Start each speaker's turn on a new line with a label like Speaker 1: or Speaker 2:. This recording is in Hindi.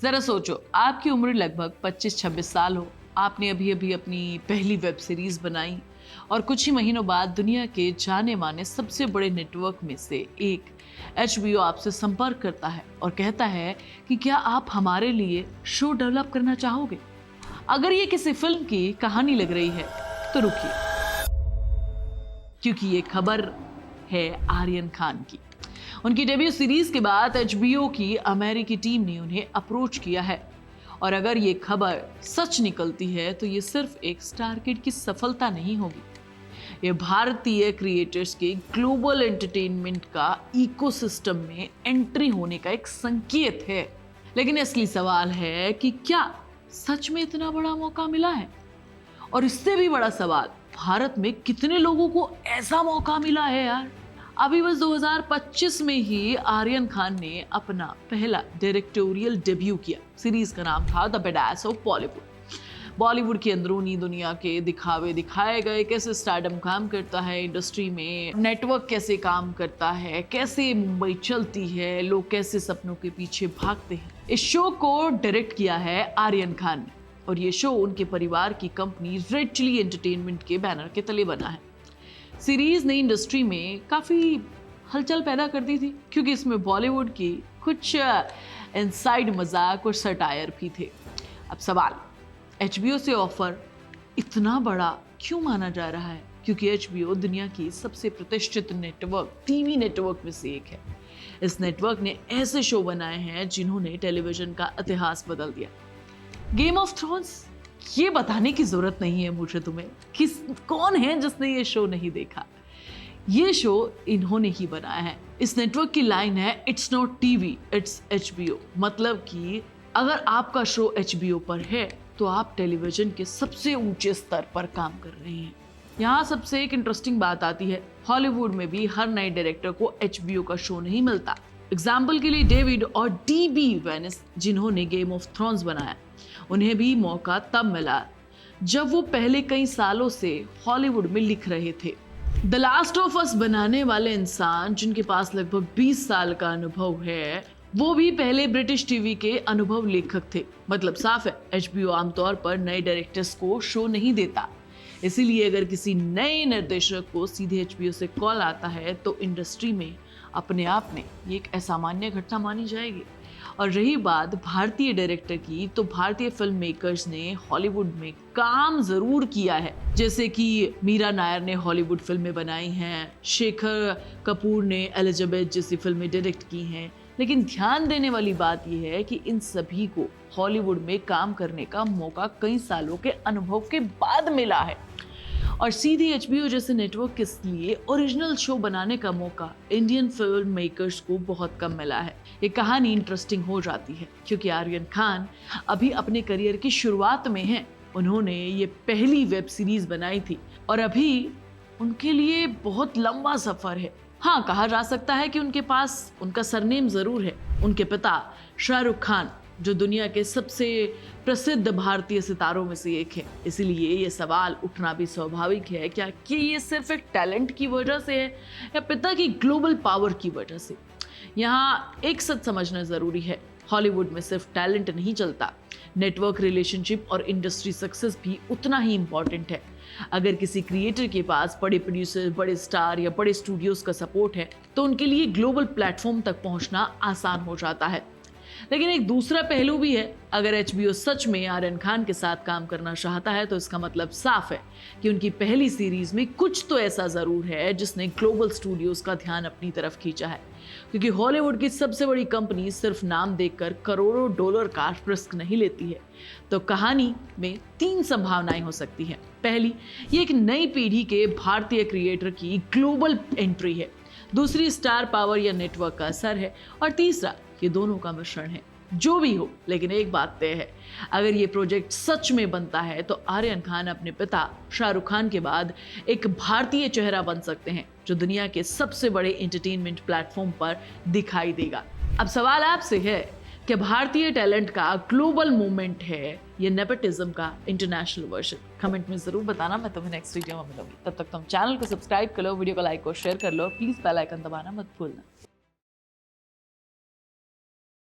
Speaker 1: जरा सोचो, आपकी उम्र लगभग 25-26 साल हो, आपने अभी अभी अपनी पहली वेब सीरीज बनाई और कुछ ही महीनों बाद दुनिया के जाने माने सबसे बड़े नेटवर्क में से एक HBO आपसे संपर्क करता है और कहता है कि क्या आप हमारे लिए शो डेवलप करना चाहोगे। अगर ये किसी फिल्म की कहानी लग रही है तो रुकिए, क्योंकि ये खबर है आर्यन खान की। उनकी डेब्यू सीरीज के बाद HBO की अमेरिकी टीम ने उन्हें अप्रोच किया है और अगर ये खबर सच निकलती है तो ये सिर्फ एक स्टार किड की सफलता नहीं होगी, ये भारतीय क्रिएटर्स के ग्लोबल एंटरटेनमेंट का इकोसिस्टम में एंट्री होने का एक संकेत है। लेकिन असली सवाल है कि क्या सच में इतना बड़ा मौका मिला है, और इससे भी बड़ा सवाल, भारत में कितने लोगों को ऐसा मौका मिला है यार। अभी बस 2025 में ही आर्यन खान ने अपना पहला डायरेक्टोरियल डेब्यू किया। सीरीज का नाम था द बेडास ऑफ बॉलीवुड। बॉलीवुड की अंदरूनी दुनिया के दिखावे दिखाए गए, कैसे स्टारडम काम करता है इंडस्ट्री में, नेटवर्क कैसे काम करता है, कैसे मुंबई चलती है, लोग कैसे सपनों के पीछे भागते हैं। इस शो को डायरेक्ट किया है आर्यन खान ने और ये शो उनके परिवार की कंपनी रेड चिली एंटरटेनमेंट के बैनर के तले बना है। सीरीज ने इंडस्ट्री में काफ़ी हलचल पैदा कर दी थी क्योंकि इसमें बॉलीवुड की कुछ इनसाइड मजाक और सटायर भी थे। अब सवाल, HBO से ऑफर इतना बड़ा क्यों माना जा रहा है? क्योंकि HBO दुनिया की सबसे प्रतिष्ठित नेटवर्क, टीवी नेटवर्क में से एक है। इस नेटवर्क ने ऐसे शो बनाए हैं जिन्होंने टेलीविजन का इतिहास बदल दिया। गेम ऑफ थ्रोन्स, ये बताने की जरूरत नहीं है मुझे तुम्हें कि कौन है जिसने ये शो नहीं देखा। ये शो इन्होंने ही बनाया है। इस नेटवर्क की लाइन है, it's not TV, it's HBO। मतलब कि अगर आपका शो HBO पर है तो आप टेलीविजन के सबसे ऊंचे स्तर पर काम कर रहे हैं। यहाँ सबसे एक इंटरेस्टिंग बात आती है, हॉलीवुड में भी हर नए डायरेक्टर को HBO का शो नहीं मिलता। एग्जाम्पल के लिए डेविड और DB वेनिस, जिन्होंने गेम ऑफ थ्रोन्स बनाया, उन्हें भी मौका तब मिला जब वो पहले कई सालों से हॉलीवुड में लिख रहे थे। द लास्ट ऑफ अस बनाने वाले इंसान, जिनके पास लगभग 20 साल का अनुभव है, वो भी पहले ब्रिटिश टीवी के अनुभव लेखक थे। मतलब साफ है, HBO आमतौर पर नए डायरेक्टर्स को शो नहीं देता। इसीलिए अगर किसी नए निर्देशक को सीधे HBO से कॉल आता है तो इंडस्ट्री में अपने आप में ये एक असामान्य घटना मानी जाएगी। और रही बात भारतीय डायरेक्टर की, तो भारतीय फिल्म मेकर्स ने हॉलीवुड में काम जरूर किया है। जैसे कि मीरा नायर ने हॉलीवुड फिल्में बनाई हैं, शेखर कपूर ने एलिजाबेथ जैसी फिल्में डायरेक्ट की हैं। लेकिन ध्यान देने वाली बात यह है कि इन सभी को हॉलीवुड में काम करने का मौका कई सालों के अनुभव के बाद मिला है और सीधे HBO जैसे नेटवर्क के लिए ओरिजिनल शो बनाने का मौका इंडियन फिल्म मेकर्स को बहुत कम मिला है। ये कहानी इंटरेस्टिंग हो जाती है क्योंकि आर्यन खान अभी अपने करियर की शुरुआत में हैं। उन्होंने ये पहली वेब सीरीज बनाई थी और अभी उनके लिए बहुत लंबा सफर है। हाँ, कहा जा सकता है कि उनके पास उनका सरनेम जरूर है। उनके पिता शाहरुख खान, जो दुनिया के सबसे प्रसिद्ध भारतीय सितारों में से एक है, इसीलिए ये सवाल उठना भी स्वाभाविक है क्या कि ये सिर्फ एक टैलेंट की वजह से है या पिता की ग्लोबल पावर की वजह से। यहाँ एक सच समझना जरूरी है, हॉलीवुड में सिर्फ टैलेंट नहीं चलता, नेटवर्क, रिलेशनशिप और इंडस्ट्री सक्सेस भी उतना ही इंपॉर्टेंट है। अगर किसी क्रिएटर के पास बड़े प्रोड्यूसर, बड़े स्टार या बड़े स्टूडियोज का सपोर्ट है तो उनके लिए ग्लोबल प्लेटफॉर्म तक पहुंचना आसान हो जाता है। लेकिन एक दूसरा पहलू भी है, अगर HBO सच में आर्यन खान के साथ काम करना चाहता है तो इसका मतलब साफ है कि उनकी पहली सीरीज में कुछ तो ऐसा जरूर है जिसने ग्लोबल स्टूडियोज का ध्यान अपनी तरफ खींचा है। क्योंकि हॉलीवुड की सबसे बड़ी कंपनी सिर्फ नाम देखकर करोड़ों डॉलर का रिस्क नहीं लेती है। तो कहानी में 3 संभावनाएं हो सकती हैं। पहली, ये एक नई पीढ़ी के भारतीय क्रिएटर की ग्लोबल एंट्री है। दूसरी, स्टार पावर या नेटवर्क का असर है। और तीसरा, ये दोनों का मिश्रण है। जो भी हो, लेकिन एक बात तय है, अगर ये प्रोजेक्ट सच में बनता है तो आर्यन खान अपने पिता शाहरुख खान के बाद एक भारतीय चेहरा बन सकते हैं जो दुनिया के सबसे बड़े एंटरटेनमेंट प्लेटफॉर्म पर दिखाई देगा। अब सवाल आपसे है कि भारतीय टैलेंट का ग्लोबल मूवमेंट है ये नेपोटिज्म का इंटरनेशनल वर्जन? कमेंट में जरूर बताना, मैं तुम्हें नेक्स्ट वीडियो में मिलूंगी। तब तक तुम चैनल को सब्सक्राइब कर लो, वीडियो को लाइक और शेयर कर लो, प्लीज बेल आइकन दबाना मत भूलना।